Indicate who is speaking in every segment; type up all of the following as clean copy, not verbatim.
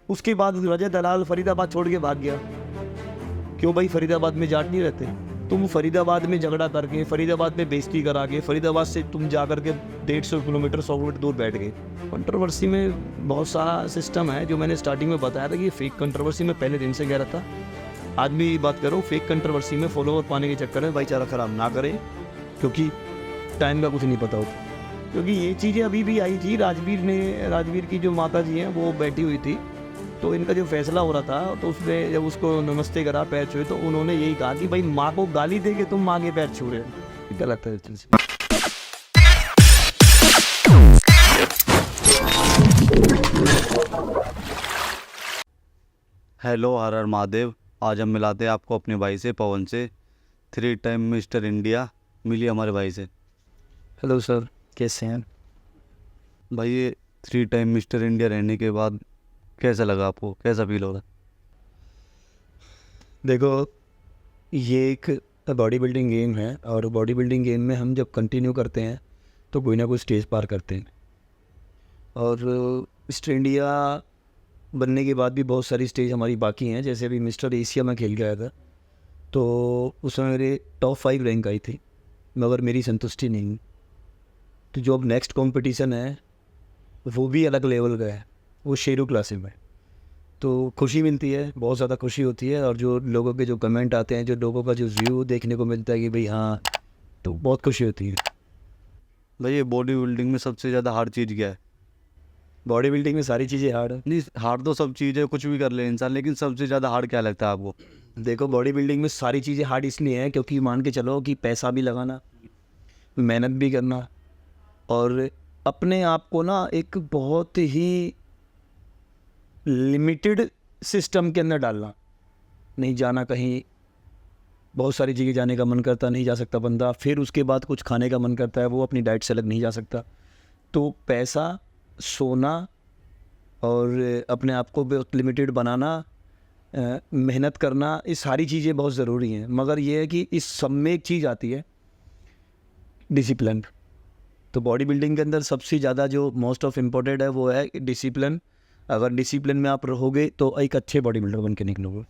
Speaker 1: उसके बाद रजत दलाल फरीदाबाद छोड़ के भाग गया। क्यों भाई, फरीदाबाद में जाट नहीं रहते? तुम फरीदाबाद में झगड़ा करके, फरीदाबाद में बेइज्जती करा के, फरीदाबाद से तुम जा करके 150 किलोमीटर 100 किलोमीटर दूर बैठ गए। कंट्रोवर्सी में बहुत सारा सिस्टम है, जो मैंने स्टार्टिंग में बताया था कि फेक कंट्रोवर्सी में पहले दिन से कह रहा था। आज भी बात करो, फेक कंट्रोवर्सी में फॉलोवर पाने के चक्कर में भाईचारा खराब ना करें, क्योंकि टाइम का कुछ नहीं पता होता। क्योंकि ये चीज़ें अभी भी आई थी, राजवीर की जो माता जी हैं वो बैठी हुई थी, तो इनका जो फैसला हो रहा था, तो उसने जब उसको नमस्ते करा, पैर छुए, तो उन्होंने यही कहा कि भाई माँ को गाली दे के तुम माँ के पैर छू रहे हो, गलत है।
Speaker 2: हेलो हर हर महादेव। आज हम मिलाते हैं आपको अपने भाई से, पवन से। 3 टाइम मिस्टर इंडिया, मिलिए हमारे भाई से।
Speaker 1: हेलो सर, कैसे हैं?
Speaker 2: भाई ये 3 टाइम मिस्टर इंडिया रहने के बाद कैसा लगा आपको, कैसा फील हो रहा है?
Speaker 1: देखो, ये एक बॉडी बिल्डिंग गेम है, और बॉडी बिल्डिंग गेम में हम जब कंटिन्यू करते हैं तो कोई ना कोई स्टेज पार करते हैं। और मिस्टर इंडिया बनने के बाद भी बहुत सारी स्टेज हमारी बाकी हैं। जैसे अभी मिस्टर एशिया में खेल के आया था, तो उसमें मेरे टॉप 5 रैंक आई थी, मगर मेरी संतुष्टि नहीं हुई। तो जो अब नेक्स्ट कंपटीशन है वो भी अलग लेवल का है, वो शेरू क्लासिक में। तो खुशी मिलती है, बहुत ज़्यादा खुशी होती है। और जो लोगों के जो कमेंट आते हैं, जो लोगों का जो व्यू देखने को मिलता है कि भाई हाँ, तो बहुत खुशी होती है।
Speaker 2: भाई ये बॉडी बिल्डिंग में सबसे ज़्यादा हार्ड चीज़ क्या है?
Speaker 1: बॉडी बिल्डिंग में सारी चीज़ें हार्ड है।
Speaker 2: नहीं, हार्ड तो सब चीज़ है, कुछ भी कर ले इंसान, लेकिन सबसे ज़्यादा हार्ड क्या लगता है आपको?
Speaker 1: देखो, बॉडी बिल्डिंग में सारी चीज़ें हार्ड इसलिए हैं क्योंकि मान के चलो कि पैसा भी लगाना, मेहनत भी करना, और अपने आप को ना एक बहुत ही लिमिटेड सिस्टम के अंदर डालना। नहीं जाना कहीं, बहुत सारी जगह जाने का मन करता, नहीं जा सकता बंदा। फिर उसके बाद कुछ खाने का मन करता है, वो अपनी डाइट से अलग नहीं जा सकता। तो पैसा, सोना और अपने आप को बहुत लिमिटेड बनाना, मेहनत करना, ये सारी चीज़ें बहुत ज़रूरी हैं। मगर ये है कि इस सब में एक चीज़ आती है, डिसिप्लिन। तो बॉडी बिल्डिंग के अंदर सबसे ज़्यादा जो मोस्ट ऑफ इम्पोर्टेंट है वो है डिसिप्लिन। अगर डिसिप्लिन में आप रहोगे तो एक अच्छे बॉडी बिल्डर बन के निकलोगे।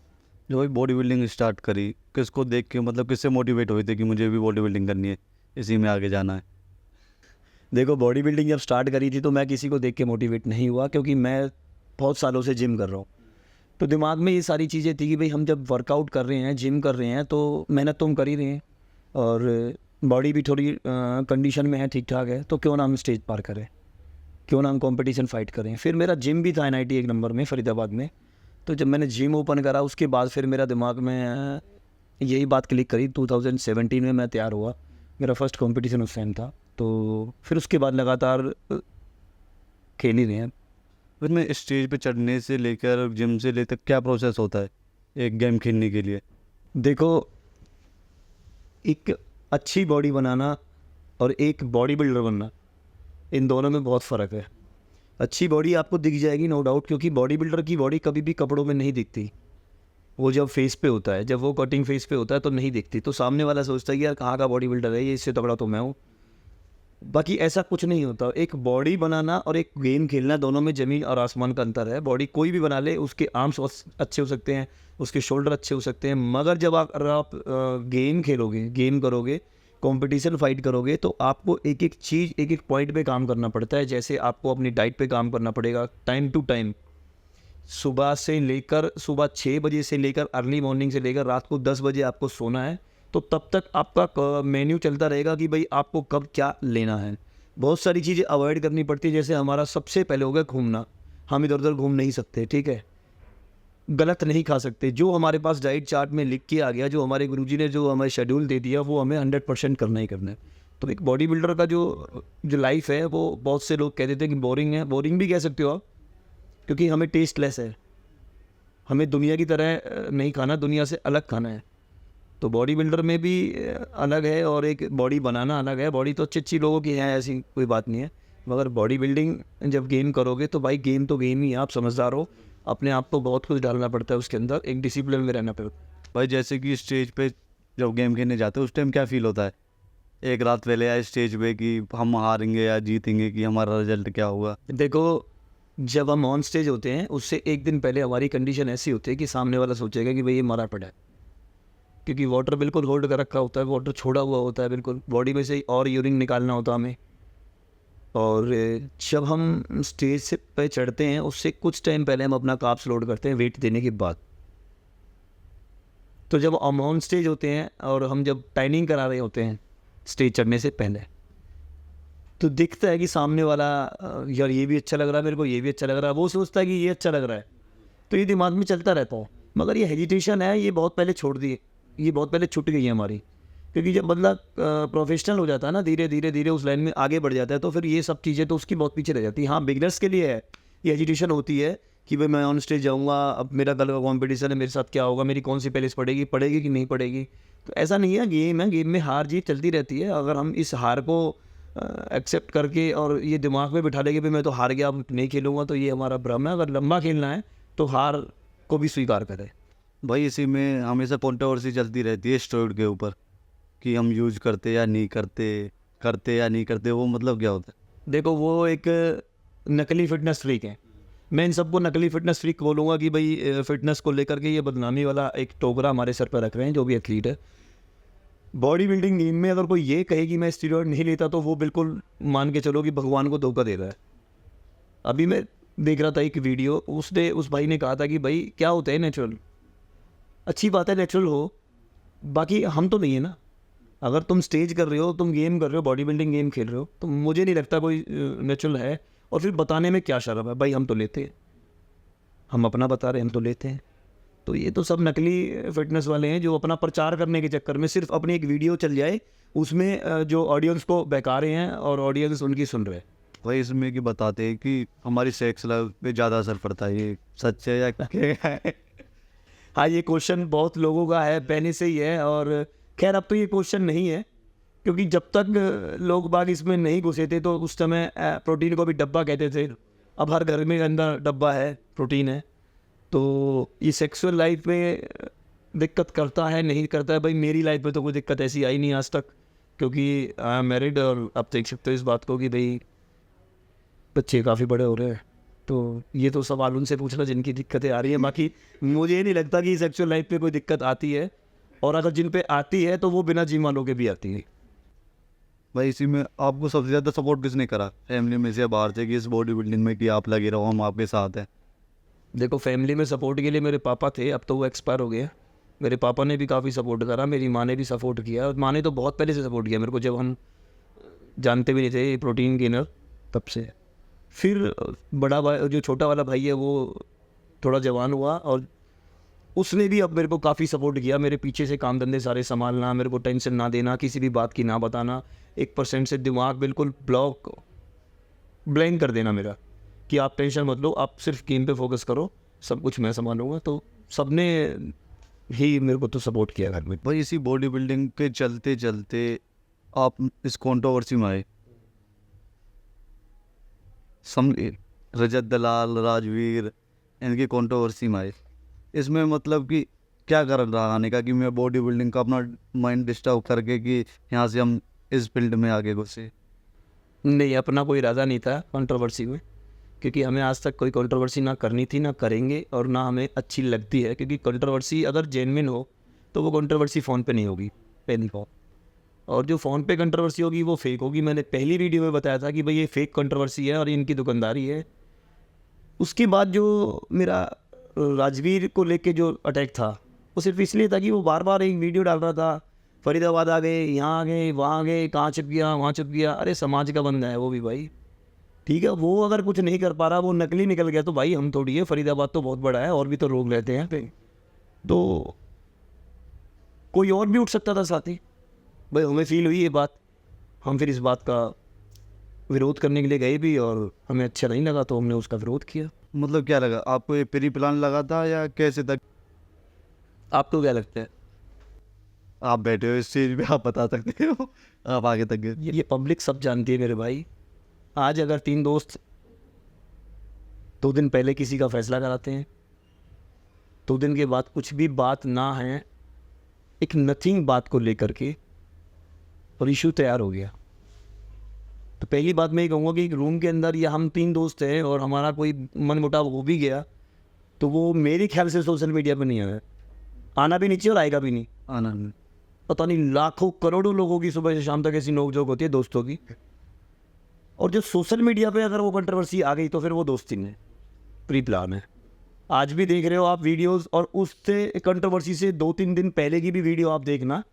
Speaker 2: जो भाई बॉडी बिल्डिंग स्टार्ट करी, किसको देख के, मतलब किससे मोटिवेट हुए थे कि मुझे भी बॉडी बिल्डिंग करनी है, इसी में आगे जाना है?
Speaker 1: देखो, बॉडी बिल्डिंग जब स्टार्ट करी थी तो मैं किसी को देख के मोटिवेट नहीं हुआ, क्योंकि मैं बहुत सालों से जिम कर रहा हूँ। तो दिमाग में ये सारी चीज़ें थी कि भाई हम जब वर्कआउट कर रहे हैं, जिम कर रहे हैं, तो मेहनत तो हम कर ही रहे हैं, और बॉडी भी थोड़ी कंडीशन में है, ठीक ठाक है, तो क्यों ना हम स्टेज पार करें, क्यों ना हम कंपटीशन फाइट करें। फिर मेरा जिम भी था NIT 1 नंबर में फरीदाबाद में। तो जब मैंने जिम ओपन करा, उसके बाद फिर मेरा दिमाग में यही बात क्लिक करी। 2017 में मैं तैयार हुआ, मेरा फर्स्ट कंपटीशन उस टाइम था। तो फिर उसके बाद लगातार खेल ही रहे हैं।
Speaker 2: फिर मैं स्टेज पे चढ़ने से लेकर जिम से लेकर क्या प्रोसेस होता है एक गेम खेलने के लिए?
Speaker 1: देखो, एक अच्छी बॉडी बनाना और एक बॉडी बिल्डर बनना, इन दोनों में बहुत फ़र्क है। अच्छी बॉडी आपको दिख जाएगी, नो डाउट, क्योंकि बॉडी बिल्डर की बॉडी कभी भी कपड़ों में नहीं दिखती। वो जब फेस पे होता है, जब वो कटिंग फेस पे होता है तो नहीं दिखती। तो सामने वाला सोचता है कि यार कहाँ का बॉडी बिल्डर है ये, इससे तगड़ा तो मैं हूँ। बाकी ऐसा कुछ नहीं होता। एक बॉडी बनाना और एक गेम खेलना, दोनों में ज़मीन और आसमान का अंतर है। बॉडी कोई भी बना ले, उसके आर्म्स अच्छे हो सकते हैं, उसके शोल्डर अच्छे हो सकते हैं, मगर जब अगर आप गेम खेलोगे, गेम करोगे, कंपटीशन फाइट करोगे, तो आपको एक एक चीज़, एक एक पॉइंट पे काम करना पड़ता है। जैसे आपको अपनी डाइट पे काम करना पड़ेगा, टाइम टू टाइम। सुबह 6 बजे से लेकर अर्ली मॉर्निंग से लेकर रात को 10 बजे आपको सोना है। तो तब तक आपका मेन्यू चलता रहेगा कि भाई आपको कब क्या लेना है। बहुत सारी चीज़ें अवॉइड करनी पड़ती है। जैसे हमारा सबसे पहले हो गया घूमना, हम इधर उधर घूम नहीं सकते, ठीक है, गलत नहीं खा सकते। जो हमारे पास डाइट चार्ट में लिख के आ गया, जो हमारे गुरुजी ने जो हमें शेड्यूल दे दिया, वो हमें 100% करना ही करना है। तो एक बॉडी बिल्डर का जो लाइफ है, वो बहुत से लोग कह देते हैं कि बोरिंग है। बोरिंग भी कह सकते हो आप, क्योंकि हमें टेस्टलेस है। हमें दुनिया की तरह नहीं खाना, दुनिया से अलग खाना है। तो बॉडी बिल्डर में भी अलग है और एक बॉडी बनाना अलग है। बॉडी तो अच्छी अच्छी लोगों की है, ऐसी कोई बात नहीं है, मगर बॉडी बिल्डिंग जब गेम करोगे तो भाई गेम तो गेम ही है। आप समझदार हो, अपने आप को बहुत कुछ डालना पड़ता है उसके अंदर, एक डिसिप्लिन में रहना पड़ता है।
Speaker 2: भाई जैसे कि स्टेज पे जब गेम खेलने जाते हो उस टाइम क्या फील होता है? एक रात पहले आए स्टेज पे कि हम हारेंगे या जीतेंगे, कि हमारा रिजल्ट क्या होगा?
Speaker 1: देखो, जब हम ऑन स्टेज होते हैं उससे एक दिन पहले हमारी कंडीशन ऐसी होती है कि सामने वाला सोचेगा कि भाई ये मरा पड़ा है, क्योंकि वाटर बिल्कुल होल्ड कर रखा होता है, वाटर छोड़ा हुआ होता है बिल्कुल, बॉडी में से और यूरिन निकालना होता है हमें। और जब हम स्टेज से पे चढ़ते हैं उससे कुछ टाइम पहले हम अपना कार्ब्स लोड करते हैं वेट देने के बाद। तो जब हम ऑन स्टेज होते हैं और हम जब टाइनिंग करा रहे होते हैं स्टेज चढ़ने से पहले, तो दिखता है कि सामने वाला यार ये भी अच्छा लग रहा है मेरे को, ये भी अच्छा लग रहा है, वो सोचता है कि ये अच्छा लग रहा है, तो ये दिमाग में चलता रहता है। मगर ये हेजिटेशन है, ये बहुत पहले छोड़ दी, ये बहुत पहले छूट गई है हमारी। क्योंकि जब बंदा प्रोफेशनल हो जाता है ना, धीरे धीरे धीरे उस लाइन में आगे बढ़ जाता है, तो फिर ये सब चीज़ें तो उसकी बहुत पीछे रह जाती है। हाँ, बिगनर्स के लिए है ये हेजिटेशन होती है कि भाई मैं ऑन स्टेज जाऊँगा, अब मेरा कल का कॉम्पिटिशन है, मेरे साथ क्या होगा, मेरी कौन सी प्लेलिस्ट पड़ेगी कि नहीं पड़ेगी। तो ऐसा नहीं है, गेम है, गेम में हार जीत चलती रहती है। अगर हम इस हार को एक्सेप्ट करके और ये दिमाग में बिठा लेंगे कि मैं तो हार गया, अब नहीं खेलूँगा, तो ये हमारा भ्रम है। अगर लंबा खेलना है तो हार को भी स्वीकार करें।
Speaker 2: भाई इसी में हमेशा कंट्रोवर्सी चलती रहती है स्टेरॉइड के ऊपर कि हम यूज करते या नहीं करते, करते या नहीं करते, वो मतलब क्या होता है?
Speaker 1: देखो, वो एक नकली फिटनेस फ्रीक है। मैं इन सबको नकली फिटनेस फ्रीक बोलूँगा कि भाई फिटनेस को लेकर के ये बदनामी वाला एक टोकरा हमारे सर पर रख रहे हैं जो भी एथलीट है। बॉडी बिल्डिंग गेम में अगर कोई ये कहे कि मैं स्टीरॉयड नहीं लेता, तो वो बिल्कुल मान के चलो कि भगवान को धोखा दे रहा है। अभी मैं देख रहा था एक वीडियो, उसने उस भाई ने कहा था कि भाई क्या होता है नेचुरल, अच्छी बात है नेचुरल हो, बाकी हम तो नहीं है ना। अगर तुम स्टेज कर रहे हो, तुम गेम कर रहे हो, बॉडी बिल्डिंग गेम खेल रहे हो, तो मुझे नहीं लगता कोई नेचुरल है। और फिर बताने में क्या शर्म है भाई, हम तो लेते हैं, हम अपना बता रहे हैं, हम तो लेते हैं। तो ये तो सब नकली फिटनेस वाले हैं जो अपना प्रचार करने के चक्कर में सिर्फ अपनी एक वीडियो चल जाए उसमें जो ऑडियंस को बहका रहे हैं और ऑडियंस उनकी सुन रहे हैं।
Speaker 2: भाई इसमें कि बताते हैं कि हमारी सेक्स लाइफ पे ज़्यादा असर पड़ता है, ये सच है या क्या है?
Speaker 1: हाँ, ये क्वेश्चन बहुत लोगों का है, पहले से ही है। और खैर अब तो ये क्वेश्चन नहीं है, क्योंकि जब तक लोग बाग इसमें नहीं घुसे थे तो उस समय प्रोटीन को भी डब्बा कहते थे। अब हर घर में अंदर डब्बा है, प्रोटीन है। तो ये सेक्सुअल लाइफ में दिक्कत करता है नहीं करता है, भाई मेरी लाइफ में तो कोई दिक्कत ऐसी आई नहीं आज तक, क्योंकि आई एम मैरिड। और अब देख सकते हो इस बात को कि भाई बच्चे काफ़ी बड़े हो रहे हैं। तो ये तो सवाल उनसे पूछना जिनकी दिक्कतें आ रही हैं। बाकी मुझे नहीं लगता कि सेक्सुअल लाइफ पे कोई दिक्कत आती है, और अगर जिन पे आती है तो वो बिना जिम वालों के भी आती है।
Speaker 2: भाई इसी में आपको सबसे ज़्यादा सपोर्ट किसने करा, फैमिली में से या बाहर से, कि इस बॉडी बिल्डिंग में कि आप लगे रहो, हम आपके साथ हैं?
Speaker 1: देखो, फैमिली में सपोर्ट के लिए मेरे पापा थे, अब तो वो एक्सपायर हो गए। मेरे पापा ने भी काफ़ी सपोर्ट करा, मेरी माँ ने भी सपोर्ट किया। और माँ ने तो बहुत पहले से सपोर्ट किया मेरे को, जब हम जानते भी नहीं थे प्रोटीन गेनर, तब से। फिर बड़ा भाई, जो छोटा वाला भाई है, वो थोड़ा जवान हुआ और उसने भी अब मेरे को काफ़ी सपोर्ट किया। मेरे पीछे से काम धंधे सारे संभालना, मेरे को टेंशन ना देना, किसी भी बात की ना बताना, 1% से दिमाग बिल्कुल ब्लैंक कर देना मेरा, कि आप टेंशन मत लो, आप सिर्फ गेम पे फोकस करो, सब कुछ मैं संभालूंगा। तो सबने ही मेरे को तो सपोर्ट किया घर में।
Speaker 2: भाई इसी बॉडी बिल्डिंग के चलते चलते आप इस कंट्रोवर्सी में आए, समझे, रजत दलाल, राजवीर, इनकी कंट्रोवर्सी में आए। इसमें मतलब कि क्या कारण रहा आने का, कि मैं बॉडी बिल्डिंग का अपना माइंड डिस्टर्ब करके कि यहाँ से हम इस फील्ड में आगे घुसे?
Speaker 1: नहीं, अपना कोई इरादा नहीं था कंट्रोवर्सी में, क्योंकि हमें आज तक कोई कंट्रोवर्सी ना करनी थी, ना करेंगे, और ना हमें अच्छी लगती है। क्योंकि कंट्रोवर्सी अगर जेन्युइन हो तो वो कंट्रोवर्सी फ़ोन पे नहीं होगी, पहली बात। और जो फ़ोन पे कंट्रोवर्सी होगी वो फेक होगी। मैंने पहली वीडियो में बताया था कि भाई ये फेक कंट्रोवर्सी है और इनकी दुकानदारी है। उसके बाद जो मेरा राजवीर को लेके जो अटैक था, वो सिर्फ इसलिए था कि वो बार बार एक वीडियो डाल रहा था, फरीदाबाद आ गए, यहाँ आ गए, वहाँ आ गए, कहाँ छिप गया, वहाँ छिप गया। अरे समाज का बंदा है वो भी भाई, ठीक है। वो अगर कुछ नहीं कर पा रहा, वो नकली निकल गया, तो भाई हम थोड़ी है, फरीदाबाद तो बहुत बड़ा है, और भी तो लोग रहते हैं यहाँ पे। तो कोई और भी उठ सकता था साथी। भाई हमें फील हुई ये बात, हम फिर इस बात का विरोध करने के लिए गए भी, और हमें अच्छा नहीं लगा तो हमने उसका विरोध किया।
Speaker 2: मतलब क्या लगा आपको, ये प्री प्लान लगा था या कैसे था?
Speaker 1: आपको क्या लगता है?
Speaker 2: आप बैठे हो इस चीज़ पे, आप बता सकते हो, आप आगे तक गए।
Speaker 1: ये पब्लिक सब जानती है मेरे भाई। आज अगर 3 दोस्त 2 दिन पहले किसी का फैसला कराते हैं, 2 दिन के बाद कुछ भी बात ना है, एक नथिंग बात को लेकर के, और इशू तैयार हो गया, तो पहली बात मैं ये कहूँगा कि एक रूम के अंदर या हम 3 दोस्त हैं और हमारा कोई मनमुटाव हो भी गया, तो वो मेरे ख्याल से सोशल मीडिया पे नहीं आना, आना भी नहीं चाहिए और आएगा भी नहीं।
Speaker 2: आनंद।
Speaker 1: पता नहीं लाखों करोड़ों लोगों की सुबह से शाम तक ऐसी नोक-झोंक होती है दोस्तों की, और जो सोशल मीडिया पे अगर वो कंट्रोवर्सी आ गई तो फिर वो दोस्ती नहीं, प्री प्लान है। आज भी देख रहे हो आप वीडियोस, और उससे कंट्रोवर्सी से 2-3 दिन पहले की भी वीडियो आप देखना,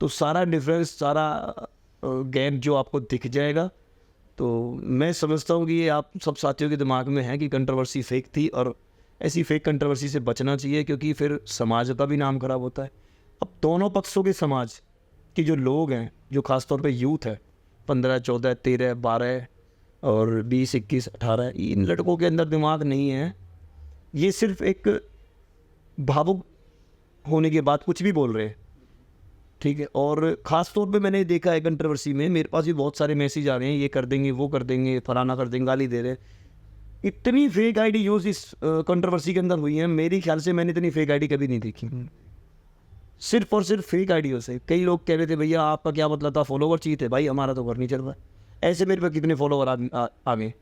Speaker 1: तो सारा डिफरेंस, सारा गैप जो आपको दिख जाएगा। तो मैं समझता हूँ कि ये आप सब साथियों के दिमाग में है कि कंट्रोवर्सी फेक थी, और ऐसी फेक कंट्रोवर्सी से बचना चाहिए, क्योंकि फिर समाज का भी नाम खराब होता है। अब दोनों पक्षों के समाज के जो लोग हैं, जो ख़ासतौर पे यूथ है, 15, 14, 13, 12 और 20, 21, 18, इन लड़कों के अंदर दिमाग नहीं है। ये सिर्फ एक भावुक होने के बाद कुछ भी बोल रहे हैं, ठीक है। और ख़ास तौर पे मैंने देखा है कंट्रोवर्सी में, मेरे पास भी बहुत सारे मैसेज आ रहे हैं, ये कर देंगे, वो कर देंगे, फलाना कर देंगे, गाली दे रहे हैं। इतनी फेक आईडी यूज़ इस कंट्रोवर्सी के अंदर हुई है, मेरे ख्याल से मैंने इतनी फेक आईडी कभी नहीं देखी। सिर्फ और सिर्फ फेक आईडियों से कई लोग कह रहे थे भैया आपका क्या मतलब था, फॉलोवर चाहिए थे, भाई हमारा तो घर नहीं चल रहा। ऐसे मेरे पे कितने फॉलोवर आ गए।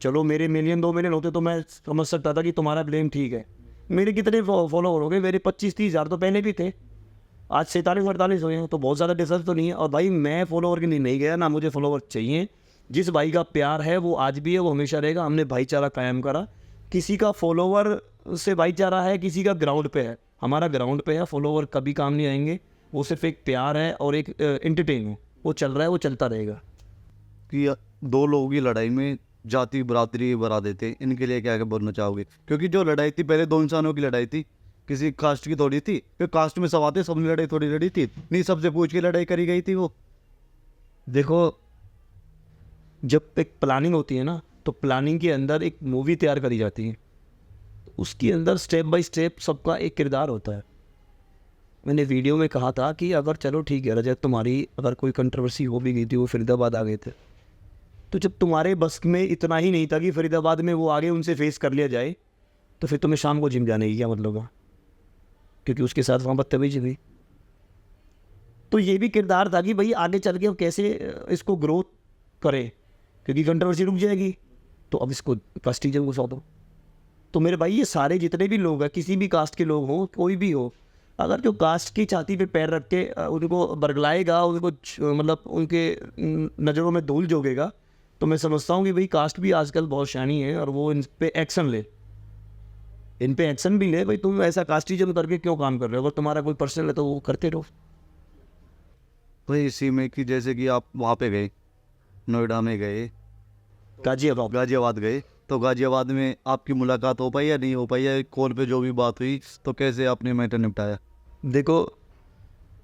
Speaker 1: चलो मेरे 1 मिलियन 2 मिलियन होते तो मैं समझ सकता था कि तुम्हारा ब्लेम ठीक है। मेरे कितने फॉलोवर हो गए, मेरे 25-30 हज़ार तो पहले भी थे, आज 47-48 हुए हैं, तो बहुत ज़्यादा डिफरेंस तो नहीं है। और भाई मैं फॉलोवर के लिए नहीं गया, ना मुझे फॉलोवर चाहिए। जिस भाई का प्यार है वो आज भी है, वो हमेशा रहेगा। हमने भाईचारा कायम करा। किसी का फॉलोवर से भाईचारा है, किसी का ग्राउंड पे है, हमारा ग्राउंड पे है। फॉलोवर कभी काम नहीं आएंगे, वो सिर्फ एक प्यार है और एक एंटरटेन है, वो चल रहा है, वो चलता रहेगा।
Speaker 2: कि 2 लोगों की लड़ाई में जाति बरादरी बढ़ा देते, इनके लिए क्या क्या बोलना चाहोगे? क्योंकि जो लड़ाई थी पहले 2 इंसानों की लड़ाई थी, किसी कास्ट की थोड़ी थी, फिर कास्ट में सब आते, सबने लड़ाई थोड़ी लड़ी थी, नहीं सबसे पूछ के लड़ाई करी गई थी। वो
Speaker 1: देखो, जब एक प्लानिंग होती है ना, तो प्लानिंग के अंदर एक मूवी तैयार करी जाती है, उसके अंदर स्टेप बाय स्टेप सबका एक किरदार होता है। मैंने वीडियो में कहा था कि अगर चलो ठीक है रजत, तुम्हारी अगर कोई कंट्रोवर्सी हो भी गई थी, वो फरीदाबाद आ गए थे, तो जब तुम्हारे बस में इतना ही नहीं था कि फरीदाबाद में वो आगे उनसे फेस कर लिया जाए, तो फिर तुम्हें शाम को जिम जाने की क्या मतलब है? क्योंकि उसके साथ वहाँ बदतमीजी हुई। तो ये भी किरदार था कि भाई आगे चल के अब कैसे इसको ग्रोथ करे, क्योंकि कंट्रोवर्सी रुक जाएगी, तो अब इसको कास्टिज्म घुसा दो। तो मेरे भाई ये सारे जितने भी लोग हैं, किसी भी कास्ट के लोग हों, कोई भी हो, अगर जो कास्ट की छाती पे पैर रख के उनको बरगलाएगा, उनको मतलब उनके नज़रों में धूल झोंकेगा, तो मैं समझता हूँ कि भाई कास्ट भी आजकल बहुत शानी है और वो इन पे एक्शन ले, इन पे एक्शन भी ले। भाई तुम ऐसा कास्टिज्म करके क्यों काम कर रहे हो? अगर तुम्हारा कोई पर्सनल है तो वो करते रहो।
Speaker 2: वही इसी में कि जैसे कि आप वहाँ पे गए, नोएडा में गए, गाजियाबाद गए, तो गाजियाबाद में आपकी मुलाकात हो पाई या नहीं हो पाई, या कॉल पे जो भी बात हुई, तो कैसे आपने मैटर निपटाया?
Speaker 1: देखो,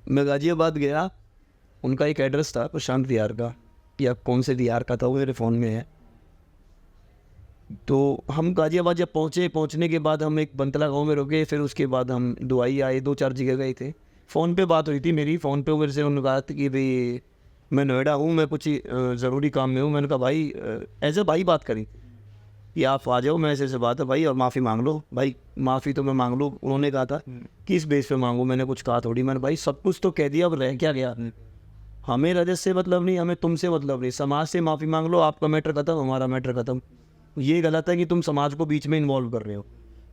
Speaker 1: मैं गाजियाबाद गया, उनका एक एड्रेस था प्रशांत विहार का, या कौन से विहार का था वो मेरे फ़ोन में है। तो हम गाजियाबाद जब पहुँचने के बाद हम एक बनतला गांव में रुके, फिर उसके बाद हम दुआई आए, 2-4 जगह गए थे। फ़ोन पे बात हुई थी मेरी, फ़ोन पे मेरे से उन्होंने कहा था कि भाई मैं नोएडा हूँ, मैं कुछ ज़रूरी काम में हूँ। मैंने कहा भाई एज ए भाई बात करी कि आप आ जाओ, मैं ऐसे बात है भाई, और माफ़ी मांग लो। भाई माफ़ी तो मैं मांग लूँ, उन्होंने कहा था किस बेस पे मांगूँ, मैंने कुछ कहा थोड़ी। मैंने भाई सब कुछ तो कह दिया, अब रह क्या गया? हमें रजत से मतलब नहीं, हमें तुमसे मतलब नहीं, समाज से माफ़ी मांग लो, आपका मैटर ख़त्म, हमारा मैटर ख़त्म। ये गलत है कि तुम समाज को बीच में इन्वॉल्व कर रहे हो,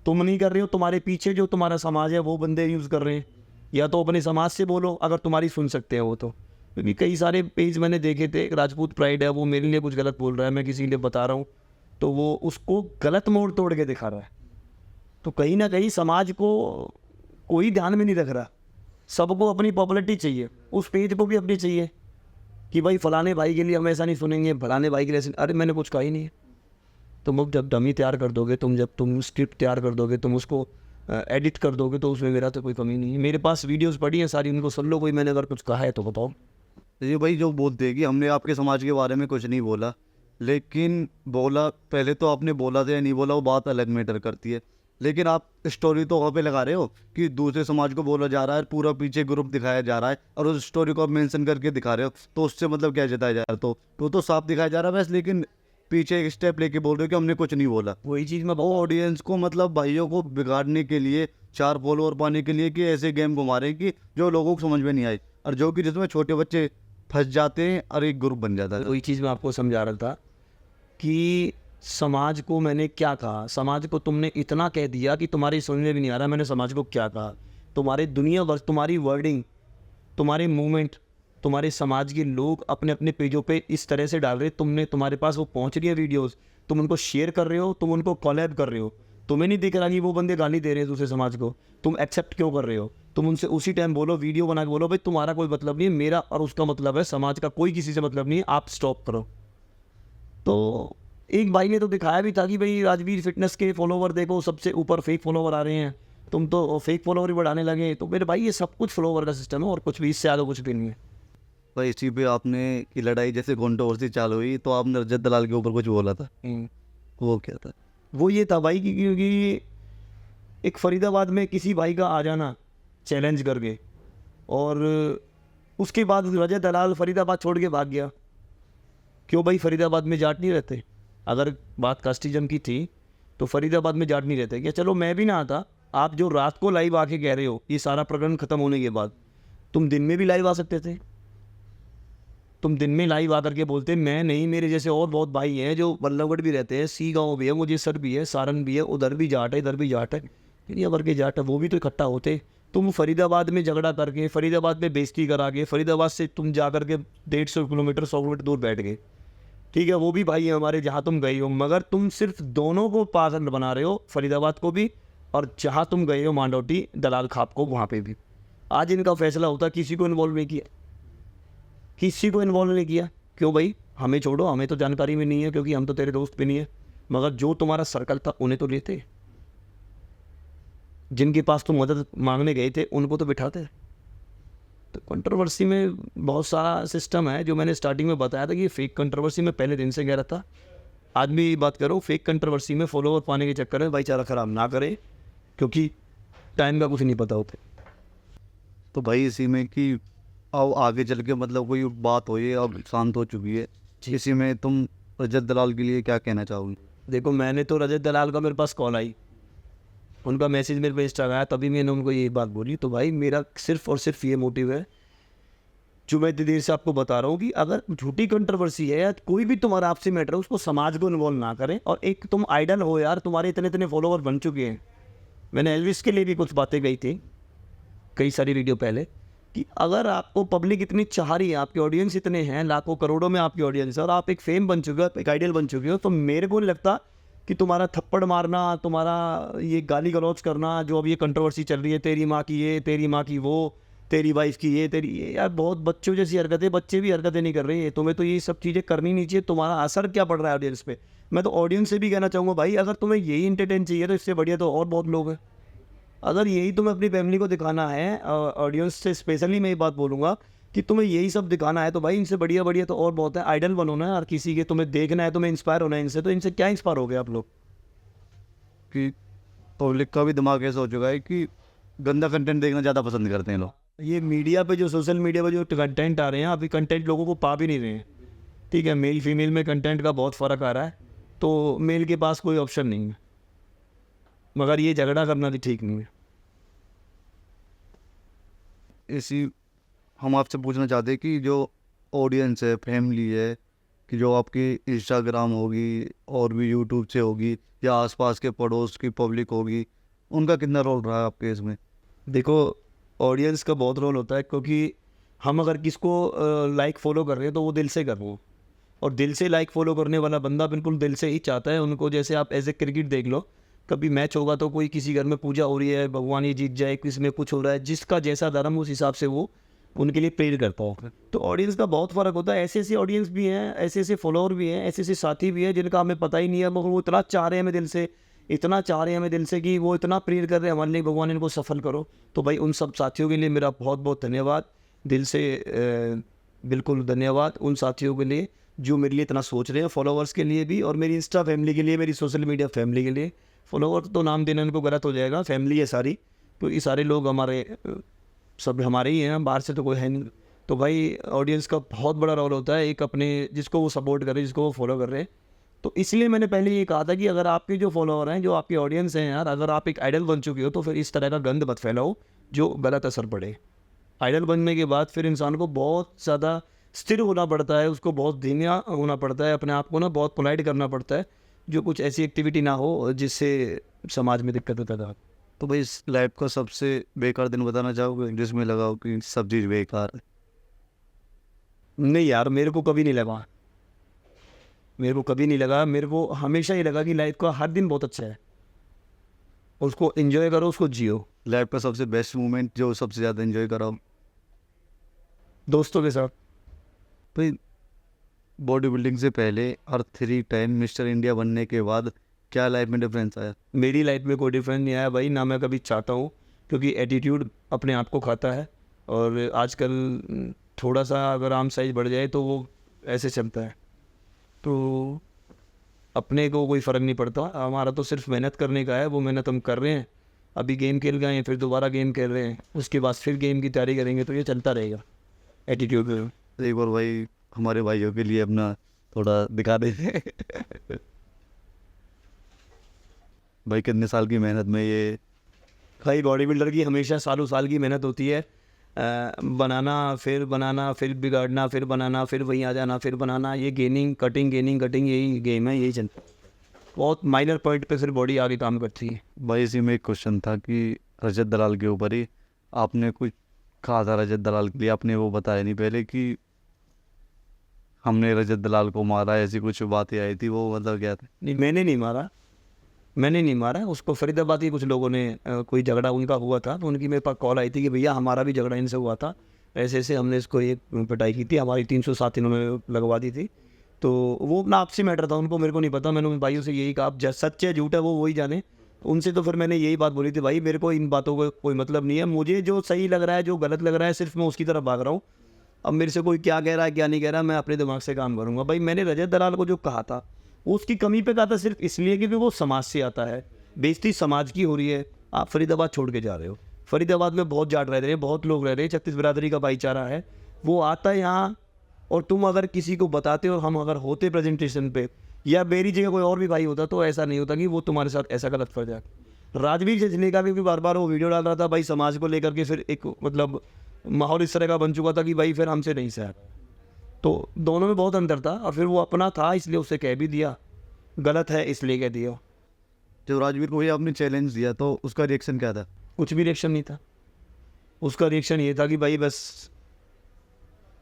Speaker 1: तुम नहीं कर रहे हो, तुम्हारे पीछे जो तुम्हारा समाज है वो बंदे यूज़ कर रहे हैं। या तो अपने समाज से बोलो अगर तुम्हारी सुन सकते हैं वो तो, क्योंकि कई सारे पेज मैंने देखे थे, राजपूत प्राइड है, वो मेरे लिए कुछ गलत बोल रहा है, मैं किसी लिए बता रहा हूँ, तो वो उसको गलत मोड़ तोड़ के दिखा रहा है। तो कहीं ना कहीं समाज को कोई ध्यान में नहीं रख रहा, सबको अपनी पॉपुलैरिटी चाहिए, उस पेज को भी अपनी चाहिए कि भाई फलाने भाई के लिए हम ऐसा नहीं सुनेंगे, फलाने भाई के लिए ऐसे। अरे मैंने कुछ कहा ही नहीं है। तुम जब डमी तैयार कर दोगे, जब तुम स्क्रिप्ट तैयार कर दोगे, तुम उसको एडिट कर दोगे, तो उसमें मेरा तो कोई कमी नहीं है। मेरे पास वीडियोस पड़ी हैं सारी, उनको सुन लो, कोई मैंने अगर कुछ कहा है तो बताओ।
Speaker 2: ये भाई जो बोलते हैं कि हमने आपके समाज के बारे में कुछ नहीं बोला, लेकिन बोला पहले तो आपने बोला था या नहीं बोला वो बात अलग मैटर करती है, लेकिन आप स्टोरी तो वहाँ पे लगा रहे हो कि दूसरे समाज को बोला जा रहा है, पूरा पीछे ग्रुप दिखाया जा रहा है, और उस स्टोरी को आप मेंशन करके दिखा रहे हो, तो उससे मतलब क्या जताया जा रहा है? तो वो तो साफ दिखाया जा रहा है बस, लेकिन पीछे एक स्टेप लेके बोल रहे हो कि हमने कुछ नहीं बोला।
Speaker 1: वही चीज़ मैं
Speaker 2: वो ऑडियंस को मतलब भाइयों को बिगाड़ने के लिए, 4 फॉलोअर पाने के लिए कि ऐसे गेम घुमा रहे हैं कि जो लोगों को समझ में नहीं आए, और जो कि जिसमें छोटे बच्चे फंस जाते हैं और एक ग्रुप बन जाता है।
Speaker 1: वही चीज़ मैं आपको समझा रहा था कि समाज को मैंने क्या कहा, समाज को तुमने इतना कह दिया कि तुम्हारी समझ में भी नहीं आ रहा मैंने समाज को क्या कहा। तुम्हारे दुनिया भर, तुम्हारी वर्डिंग, तुम्हारे मूवमेंट, तुम्हारे समाज के लोग अपने अपने पेजों पे इस तरह से डाल रहे, तुम्हारे पास वो पहुंच रही है वीडियोस, तुम उनको शेयर कर रहे हो, तुम उनको कोलैब कर रहे हो, तुम्हें नहीं दिख रहा कि वो बंदे गाली दे रहे हैं दूसरे समाज को, तुम एक्सेप्ट क्यों कर रहे हो? तुम उनसे उसी टाइम बोलो, वीडियो बना के बोलो भाई तुम्हारा कोई मतलब नहीं है, मेरा और उसका मतलब है, समाज का कोई किसी से मतलब नहीं है, आप स्टॉप करो। तो एक भाई ने तो दिखाया भी था कि भाई राजवीर फिटनेस के फॉलोवर देखो सबसे ऊपर फेक फॉलोवर आ रहे हैं, तुम तो फेक फॉलोवर ही बढ़ाने लगे। तो मेरे भाई ये सब कुछ फॉलोवर का सिस्टम है और कुछ भी, इससे ज़्यादा कुछ भी नहीं है।
Speaker 2: भाई इसी पे आपने की लड़ाई जैसे कंट्रोवर्सी चालू हुई तो आपने रजत दलाल के ऊपर कुछ बोला था, वो क्या था?
Speaker 1: वो ये था भाई कि क्योंकि एक फरीदाबाद में किसी भाई का आ जाना चैलेंज करके, और उसके बाद रजत दलाल फरीदाबाद छोड़ के भाग गया। क्यों भाई, फरीदाबाद में जाट नहीं रहते? अगर बात कास्टिज्म की थी तो फरीदाबाद में जाट नहीं रहते क्या? चलो मैं भी ना आता, आप जो रात को लाइव आके कह रहे हो ये सारा प्रकरण खत्म होने के बाद, तुम दिन में भी लाइव आ सकते थे। तुम दिन में लाइव आकर के बोलते मैं नहीं, मेरे जैसे और बहुत भाई हैं जो बल्लभगढ़ भी रहते हैं, सी गाँव भी है, मुझे सर भी है, सारन भी है, उधर भी जाट है, इधर भी जाट है, दुनिया भर के जाट है, वो भी तो इकट्ठा होते। तुम फरीदाबाद में झगड़ा करके, फरीदाबाद में बेइज्जती करा के, फरीदाबाद से तुम जा कर के 150 किलोमीटर 100 किलोमीटर दूर बैठ गए, ठीक है, वो भी भाई है हमारे जहाँ तुम गए हो, मगर तुम सिर्फ दोनों को पागल बना रहे हो, फरीदाबाद को भी और जहाँ तुम गए हो मांडोटी दलाल खाप को, वहाँ पे भी। आज इनका फैसला होता, किसी को इन्वॉल्व नहीं किया, किसी को इन्वॉल्व नहीं किया। क्यों भाई, हमें छोड़ो, हमें तो जानकारी में नहीं है क्योंकि हम तो तेरे दोस्त भी नहीं है, मगर जो तुम्हारा सर्कल था उन्हें तो लेते, जिनके पास तुम मदद मांगने गए थे उनको तो बिठाते। तो कंट्रोवर्सी में बहुत सारा सिस्टम है, जो मैंने स्टार्टिंग में बताया था कि फेक कंट्रोवर्सी में पहले दिन से कह रहा था। आज भी बात करो, फेक कंट्रोवर्सी में फॉलोवर पाने के चक्कर में भाईचारा खराब ना करे, क्योंकि टाइम का कुछ नहीं पता होता।
Speaker 2: तो भाई इसी में कि अब आगे चल के मतलब कोई बात हो, ये अब शांत हो चुकी है, इसी में तुम रजत दलाल के लिए क्या कहना चाहोगे?
Speaker 1: देखो, मैंने तो रजत दलाल का, मेरे पास कॉल आई, उनका मैसेज मेरे पे इंस्टा आया, तभी मैंने उनको यही बात बोली। तो भाई मेरा सिर्फ और सिर्फ ये मोटिव है जो मैं इतनी देर से आपको बता रहा हूँ कि अगर झूठी कंट्रोवर्सी है या कोई भी तुम्हारा आपसे मैटर है, उसको समाज को इन्वॉल्व ना करें। और एक तुम आइडल हो यार, तुम्हारे इतने इतने फॉलोवर बन चुके हैं। मैंने एल्विस के लिए भी कुछ बातें कही थी कई सारी वीडियो पहले, कि अगर आपको पब्लिक इतनी चाह रही है, आपके ऑडियंस इतने हैं, लाखों करोड़ों में आपकी ऑडियंस है, और आप एक फेम बन चुके हो, एक आइडल बन चुके हो, तो मेरे को नहीं लगता कि तुम्हारा थप्पड़ मारना, तुम्हारा ये गाली गलौज करना, जो अब ये कंट्रोवर्सी चल रही है, तेरी माँ की ये, तेरी माँ की वो, तेरी वाइफ की ये, तेरी ये, यार बहुत बच्चों जैसी हरकतें, बच्चे भी हरकतें नहीं कर रहे हैं। तुम्हें तो ये सब चीज़ें करनी नहीं चाहिए। तुम्हारा असर क्या पड़ रहा है ऑडियंस पे? मैं तो ऑडियंस से भी कहना चाहूँगा भाई, अगर तुम्हें यही इंटरटेन चाहिए तो इससे बढ़िया तो और बहुत लोग हैं। अगर यही तुम्हें अपनी फैमिली को दिखाना है, ऑडियंस से स्पेशली मैं ये बात बोलूँगा कि तुम्हें यही सब दिखाना है, तो भाई इनसे बढ़िया बढ़िया तो और बहुत है। आइडल बनो ना यार किसी के, तुम्हें देखना है, तुम्हें इंस्पायर होना है इनसे, तो इनसे क्या इंस्पायर हो गए आप लोग?
Speaker 2: कि पब्लिक का भी दिमाग ऐसा हो चुका है कि गंदा कंटेंट देखना ज़्यादा पसंद करते हैं लोग।
Speaker 1: ये मीडिया पे जो, सोशल मीडिया पे जो कंटेंट आ रहे हैं, अभी कंटेंट लोगों को पा भी नहीं रहे हैं, ठीक है। मेल फीमेल में कंटेंट का बहुत फ़र्क आ रहा है, तो मेल के पास कोई ऑप्शन नहीं है, मगर ये झगड़ा करना भी ठीक नहीं है।
Speaker 2: इसी हम आपसे पूछना चाहते हैं कि जो ऑडियंस है, फैमिली है, कि जो आपकी इंस्टाग्राम होगी और भी यूट्यूब से होगी या आसपास के पड़ोस की पब्लिक होगी, उनका कितना रोल रहा है आपके इसमें?
Speaker 1: देखो, ऑडियंस का बहुत रोल होता है, क्योंकि हम अगर किसको लाइक फॉलो कर रहे हैं तो वो दिल से कर रहे हो, और दिल से लाइक फॉलो करने वाला बंदा बिल्कुल दिल से ही चाहता है उनको। जैसे आप एज ए क्रिकेट देख लो, कभी मैच होगा तो कोई किसी घर में पूजा हो रही है, भगवान ये जीत जाए, किसी में कुछ हो रहा है, जिसका जैसा धर्म उस हिसाब से वो उनके लिए प्रेयर करता हो। तो ऑडियंस का बहुत फ़र्क होता है। ऐसे ऐसे ऑडियंस भी हैं, ऐसे ऐसे फॉलोअर भी हैं, ऐसे ऐसे साथी भी हैं जिनका हमें पता ही नहीं है, मगर वो इतना चाह रहे हैं हमें दिल से, इतना चाह रहे हैं हमें दिल से कि वो इतना प्रेयर कर रहे हैं हमारे लिए, भगवान इनको सफल करो। तो भाई उन सब साथियों के लिए मेरा बहुत बहुत धन्यवाद, दिल से बिल्कुल धन्यवाद उन साथियों के लिए जो मेरे लिए इतना सोच रहे हैं, फॉलोवर्स के लिए भी, और मेरी इंस्टा फैमिली के लिए, मेरी सोशल मीडिया फैमिली के लिए। फॉलोवर तो नाम देना इनको गलत हो जाएगा, फैमिली है सारी, तो ये सारे लोग हमारे सब हमारे ही हैं, बाहर से तो कोई है नहीं। तो भाई ऑडियंस का बहुत बड़ा रोल होता है, एक अपने जिसको वो सपोर्ट कर रहे हैं, जिसको वो फॉलो कर रहे हैं। तो इसलिए मैंने पहले ये कहा था कि अगर आपके जो फॉलोअर हैं, जो आपकी ऑडियंस हैं यार, अगर आप एक आइडल बन चुके हो तो फिर इस तरह का गंद मत फैलाओ जो गलत असर पड़े। आइडल बनने के बाद फिर इंसान को बहुत ज़्यादा स्थिर होना पड़ता है, उसको बहुत धीमा होना पड़ता है, अपने आप को ना बहुत पोलाइट करना पड़ता है, जो कुछ ऐसी एक्टिविटी ना हो जिससे समाज में दिक्कत पैदा हो।
Speaker 2: तो भाई इस लाइफ का सबसे बेकार दिन बताना चाहोगे जिसमें लगा हो कि सब चीज़ बेकार है?
Speaker 1: नहीं यार, मेरे को कभी नहीं लगा, मेरे को कभी नहीं लगा, मेरे को हमेशा ये लगा कि लाइफ का हर दिन बहुत अच्छा है, उसको एंजॉय करो, उसको जियो।
Speaker 2: लाइफ का सबसे बेस्ट मोमेंट जो सबसे ज़्यादा एंजॉय करा हो?
Speaker 1: दोस्तों के साथ।
Speaker 2: भाई बॉडी बिल्डिंग से पहले और 3 टाइम मिस्टर इंडिया बनने के बाद क्या लाइफ में डिफरेंस आया?
Speaker 1: मेरी लाइफ में कोई डिफरेंस नहीं आया भाई, ना मैं कभी चाहता हूँ, क्योंकि एटीट्यूड अपने आप को खाता है। और आजकल थोड़ा सा अगर आर्म साइज बढ़ जाए तो वो ऐसे चलता है, तो अपने को कोई फ़र्क नहीं पड़ता, हमारा तो सिर्फ मेहनत करने का है, वो मेहनत हम कर रहे हैं। अभी गेम खेल गए हैं, फिर दोबारा गेम खेल रहे हैं, उसके बाद फिर गेम की तैयारी करेंगे, तो ये चलता रहेगा एटीट्यूड में।
Speaker 2: तो एक बार भाई हमारे भाइयों के लिए अपना थोड़ा दिखा दे। भाई कितने साल की मेहनत में ये?
Speaker 1: भाई बॉडी बिल्डर की हमेशा सालों साल की मेहनत होती है, बनाना फिर बिगाड़ना, फिर बनाना, फिर वहीं आ जाना, फिर बनाना, ये गेनिंग कटिंग यही गेम है, यही चलता है। बहुत माइनर पॉइंट पे फिर बॉडी आगे काम करती है।
Speaker 2: भाई इसी में एक क्वेश्चन था कि रजत दलाल के ऊपर ही आपने कुछ कहा था रजत दलाल के लिए, आपने वो बताया नहीं पहले कि हमने रजत दलाल को मारा, ऐसी कुछ बातें आई थी, वो मतलब क्या था?
Speaker 1: नहीं, मैंने नहीं मारा उसको। फरीदाबाद के कुछ लोगों ने कोई झगड़ा उनका हुआ था, तो उनकी मेरे पास कॉल आई थी कि भैया हमारा भी झगड़ा इनसे हुआ था, ऐसे ऐसे हमने इसको एक पिटाई की थी, हमारी 307 इन्होंने लगवा दी थी। तो वो अपना आपसी मैटर था, उनको मेरे को नहीं पता। मैंने उन भाइयों से यही कहा, अब सच है झूठ है वो वही जाने। उनसे तो फिर मैंने यही बात बोली थी, भाई मेरे को इन बातों का कोई मतलब नहीं है, मुझे जो सही लग रहा है, जो गलत लग रहा है, सिर्फ मैं उसकी तरफ भाग रहा हूँ। अब मेरे से कोई क्या कह रहा है क्या नहीं कह रहा, मैं अपने दिमाग से काम करूँगा। भाई मैंने रजत दलाल को जो कहा था, वो उसकी कमी पे कहा था, सिर्फ इसलिए क्योंकि वो समाज से आता है। बेइज्जती समाज की हो रही है, आप फरीदाबाद छोड़ के जा रहे हो। फरीदाबाद में बहुत जाट रह रहे हैं, बहुत लोग रह रहे हैं, 36 बिरादरी का भाईचारा है, वो आता है यहाँ। और तुम अगर किसी को बताते और हम अगर होते प्रेजेंटेशन पे, या मेरी जगह कोई और भी भाई होता, तो ऐसा नहीं होता कि वो तुम्हारे साथ ऐसा गलत कर जाए। राजवीर जजने का भी बार बार वो वीडियो डाल रहा था भाई समाज को लेकर के, फिर एक मतलब माहौल इस तरह का बन चुका था कि भाई फिर हमसे नहीं सह। तो दोनों में बहुत अंतर था, और फिर वो अपना था इसलिए उसे कह भी दिया, गलत है इसलिए कह दिया।
Speaker 2: जब राजवीर को ये आपने चैलेंज दिया तो उसका रिएक्शन क्या था?
Speaker 1: कुछ भी रिएक्शन नहीं था, उसका रिएक्शन ये था कि भाई बस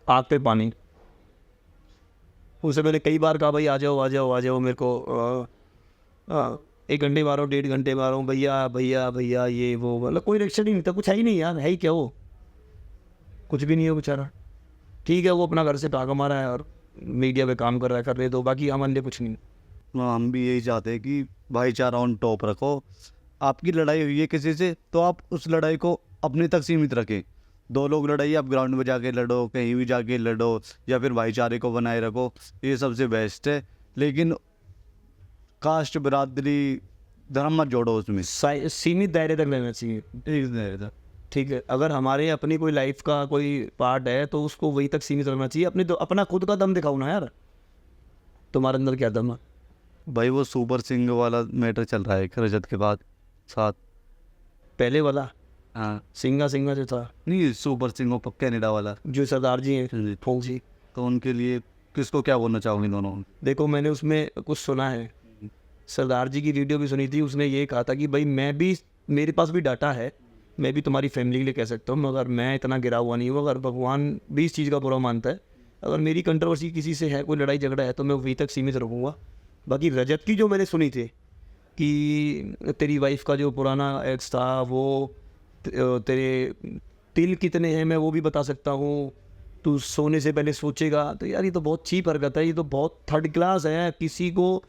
Speaker 1: आग पे पानी। उसे मैंने कई बार कहा भाई आ जाओ आ जाओ आ जाओ, मेरे को 1 घंटे मारो, 1.5 घंटे मारो, भैया भैया भैया ये वो, मतलब कोई रिएक्शन ही नहीं था, कुछ है ही नहीं यार, है ही क्या वो, कुछ भी नहीं है बेचारा। ठीक है, वो अपना घर से भागा मारा है और मीडिया पे काम कर रहा है, कर रहे तो, बाकी हम अन्य कुछ नहीं।
Speaker 2: हम भी यही चाहते हैं कि भाईचारा ऑन टॉप रखो। आपकी लड़ाई हुई है किसी से तो आप उस लड़ाई को अपने तक सीमित रखें। 2 लोग लड़ाई, आप ग्राउंड में जाके लड़ो, कहीं भी जाके लड़ो, या फिर भाईचारे को बनाए रखो, ये सबसे बेस्ट है। लेकिन कास्ट, बिरादरी, धर्म मत जोड़ो उसमें।
Speaker 1: सीमित दायरे तक रहना चाहिए।
Speaker 2: एक नहीं था।
Speaker 1: ठीक है, अगर हमारे अपनी कोई लाइफ का कोई पार्ट है तो उसको वही तक सीमित रखना चाहिए। अपने तो अपना खुद का दम दिखाओ ना यार, तुम्हारे अंदर क्या दम है।
Speaker 2: भाई वो सुपर सिंह वाला मैटर चल रहा है रजत के बाद साथ।
Speaker 1: पहले वाला
Speaker 2: हाँ
Speaker 1: सिंगा जो था,
Speaker 2: नहीं, सुपर सिंह वो कनाडा वाला।
Speaker 1: जो सरदार जी हैं
Speaker 2: जी।
Speaker 1: फौजी,
Speaker 2: तो उनके लिए किसको क्या बोलना चाहोगे दोनों?
Speaker 1: देखो मैंने उसमें कुछ सुना है, सरदार जी की वीडियो भी सुनी थी, उसने ये कहा था कि भाई मैं भी, मेरे पास भी डाटा है, मैं भी तुम्हारी फैमिली के लिए कह सकता हूँ, मगर मैं इतना गिरा हुआ नहीं हूँ। अगर भगवान भी इस चीज़ का बुरा मानता है, अगर मेरी कंट्रोवर्सी किसी से है, कोई लड़ाई झगड़ा है, तो मैं वहीं तक सीमित रखूँगा। बाकी रजत की जो मैंने सुनी थी कि तेरी वाइफ का जो पुराना एक्स था, वो तेरे तिल कितने हैं मैं वो भी बता सकता हूँ, तू सोने से पहले सोचेगा, तो यार ये तो बहुत चीप हरकत है, ये तो बहुत थर्ड क्लास है। किसी को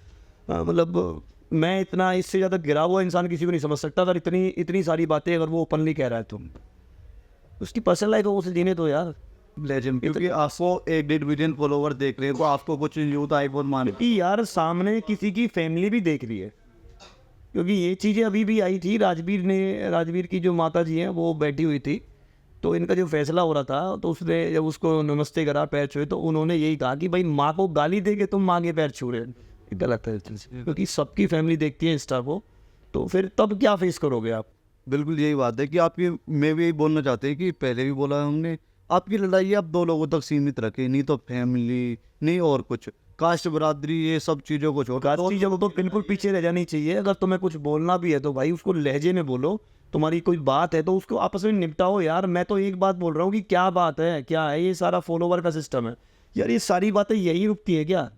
Speaker 1: मतलब मैं इतना, इससे ज़्यादा गिरा हुआ इंसान किसी को नहीं समझ सकता। अगर इतनी सारी बातें अगर वो ओपनली कह रहा है, तुम उसकी पर्सनल लाइफ है, उसे जीने दो यार।
Speaker 2: लेजेंड, क्योंकि आपको 1.5 मिलियन फॉलोवर देख रहे हैं तो आपको कुछ यूथ आईफोन मान
Speaker 1: कि यार सामने किसी की फैमिली भी देख रही है, क्योंकि ये चीज़ें अभी भी आई थी। राजवीर की जो माता जी हैं वो बैठी हुई थी, तो इनका जो फैसला हो रहा था, तो उसने जब उसको नमस्ते करा, पैर छुए, तो उन्होंने यही कहा कि भाई माँ को गाली दे के तुम माँ के पैर छू रहे, गलत है, क्योंकि सबकी फैमिली देखती है इंस्टा को, तो फिर तब क्या फेस करोगे आप।
Speaker 2: बिल्कुल यही बात है कि आप ये, मैं भी यही बोलना चाहते हैं कि पहले भी बोला हमने, आपकी लड़ाई आप 2 लोगों तक सीमित रखें, नहीं तो फैमिली, नहीं और कुछ, कास्ट बरादरी ये सब चीज़ों को छोड़
Speaker 1: कास्ट चीज़ों तो बिल्कुल पीछे रह जानी चाहिए। अगर तुम्हें कुछ बोलना भी है तो भाई उसको लहजे में बोलो। तुम्हारी कोई बात है तो उसको आपस में निपटाओ यार। मैं तो एक बात बोल रहा हूँ कि क्या बात है, क्या है ये सारा फॉलोवर का सिस्टम है यार। ये सारी बातें यही रुकती है क्या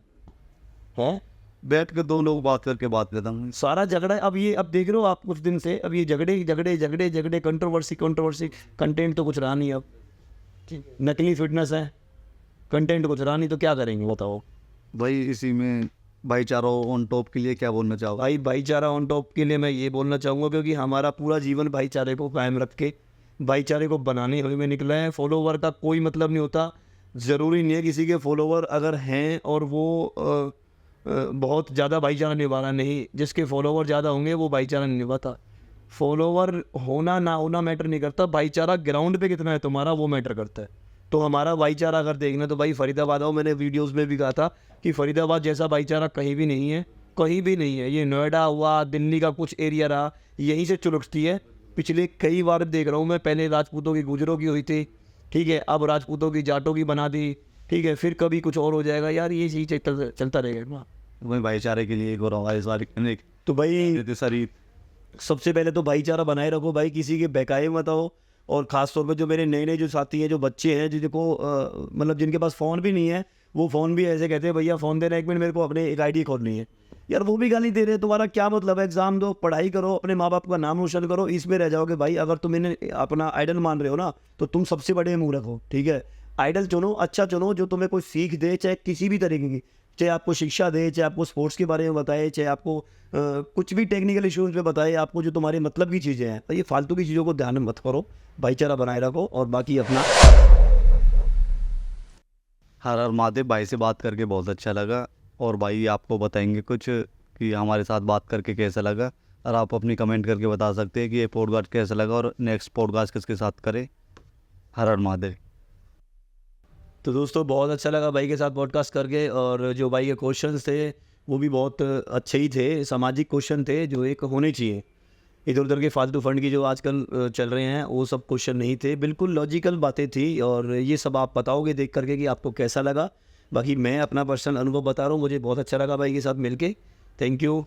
Speaker 1: है?
Speaker 2: बैठ के 2 लोग बात करके बात खत्म।
Speaker 1: सारा झगड़ा अब देख रहे हो आप कुछ दिन से, अब ये झगड़े कंट्रोवर्सी कंटेंट तो कुछ रहा नहीं। अब नकली फिटनेस है, कंटेंट कुछ रहा नहीं, तो क्या करेंगे बताओ
Speaker 2: भाई इसी में भाईचारा ऑन टॉप के लिए क्या बोलना चाहोगे?
Speaker 1: भाई? भाईचारा ऑन टॉप के लिए मैं ये बोलना चाहूँगा क्योंकि हमारा पूरा जीवन भाईचारे को कायम रख के भाईचारे को बनाने में निकला है। फॉलोवर का कोई मतलब नहीं होता। ज़रूरी नहीं है किसी के फॉलोवर अगर हैं और वो बहुत ज़्यादा भाईचारा निभा रहा, नहीं। जिसके फॉलोवर ज़्यादा होंगे वो भाईचारा नहीं निभाता। फॉलोवर होना ना होना मैटर नहीं करता, भाईचारा ग्राउंड पे कितना है तुम्हारा वो मैटर करता है। तो हमारा भाईचारा अगर देखना तो भाई फरीदाबाद आओ। मैंने वीडियोस में भी कहा था कि फरीदाबाद जैसा भाईचारा कहीं भी नहीं है, कहीं भी नहीं है। ये नोएडा हुआ, दिल्ली का कुछ एरिया रहा, यहीं से चुलकती है। पिछले कई बार देख रहा हूँ मैं, पहले राजपूतों की गुजरों की हुई थी, ठीक है, अब राजपूतों की जाटों की बना दी, ठीक है, फिर कभी कुछ और हो जाएगा यार। ये चीज़ चलता रहेगा ना।
Speaker 2: वही भाईचारे के लिए एक और हमारे सारे
Speaker 1: तो भाई
Speaker 2: शरीर
Speaker 1: सबसे पहले तो भाईचारा बनाए रखो भाई, किसी के बहकाए मत आओ। और ख़ास तौर पे जो मेरे नए नए जो साथी हैं, जो बच्चे हैं, जिनको मतलब जिनके पास फ़ोन भी नहीं है, वो फ़ोन भी ऐसे कहते हैं भैया फ़ोन देना 1 मिनट, मेरे को अपने एक आईडी खोलनी है। यार वो भी गाली दे रहे हैं। तुम्हारा क्या मतलब है? एग्ज़ाम दो, पढ़ाई करो, अपने माँ बाप का नाम रोशन करो, इसमें रह जाओगे भाई। अगर तुम इन्हें अपना आइडल मान रहे हो ना, तो तुम सबसे बड़े मूर्ख हो, ठीक है। आइडल चुनो, अच्छा चुनो, जो तुम्हें कोई सीख दे, चाहे किसी भी तरीके की, चाहे आपको शिक्षा दे, चाहे आपको स्पोर्ट्स के बारे में बताए, चाहे आपको कुछ भी टेक्निकल इश्यूज़ पे बताए, आपको जो तुम्हारे मतलब की चीज़ें हैं। तो ये फालतू की चीज़ों को ध्यान में मत करो, भाईचारा बनाए रखो और बाकी अपना।
Speaker 2: हर हर महादेव। भाई से बात करके बहुत अच्छा लगा, और भाई आपको बताएंगे कुछ कि हमारे साथ बात करके कैसा लगा, और आप अपनी कमेंट करके बता सकते हैं कि ये पॉडकास्ट कैसा लगा और नेक्स्ट पॉडकास्ट किसके साथ करें। हर हर महादेव।
Speaker 1: तो दोस्तों बहुत अच्छा लगा भाई के साथ पॉडकास्ट करके, और जो भाई के क्वेश्चंस थे वो भी बहुत अच्छे ही थे, सामाजिक क्वेश्चन थे जो एक होने चाहिए। इधर उधर के फालतू फंड की जो आजकल चल रहे हैं वो सब क्वेश्चन नहीं थे, बिल्कुल लॉजिकल बातें थी। और ये सब आप बताओगे देख करके कि आपको कैसा लगा। बाकी मैं अपना पर्सनल अनुभव बता रहा हूँ, मुझे बहुत अच्छा लगा भाई के साथ मिलके। Thank you.